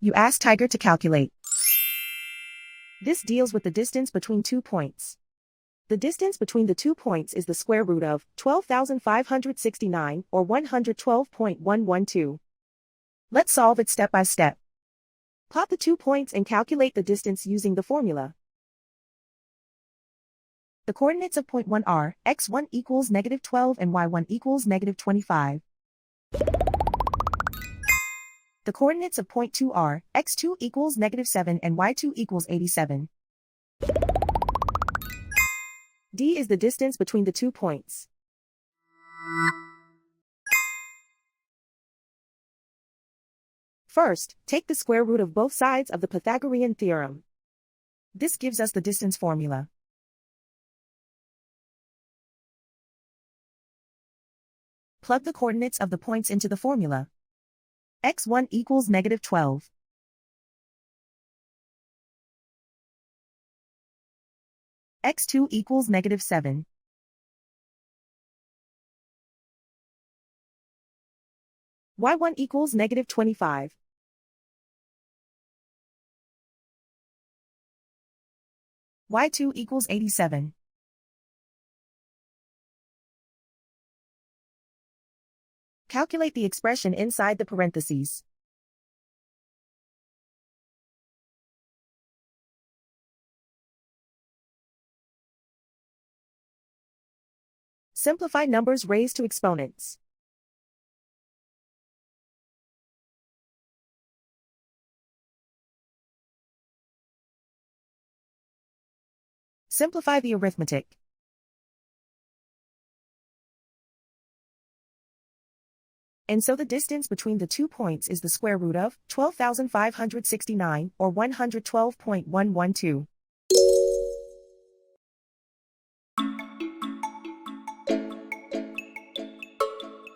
You ask Tiger to calculate. This deals with the distance between 2 points. The distance between the 2 points is the square root of 12,569 or 112.112. Let's solve it step by step. Plot the 2 points and calculate the distance using the formula. The coordinates of point 1 are x1 equals -12 and y1 equals -25. The coordinates of point 2 are x2 equals -7 and y2 equals 87. D is the distance between the 2 points. First, take the square root of both sides of the Pythagorean theorem. This gives us the distance formula. Plug the coordinates of the points into the formula. x1 equals -12. x2 equals -7. y1 equals -25. y2 equals 87. Calculate the expression inside the parentheses. Simplify numbers raised to exponents. Simplify the arithmetic. And so the distance between the 2 points is the square root of 12,569 or 112.112.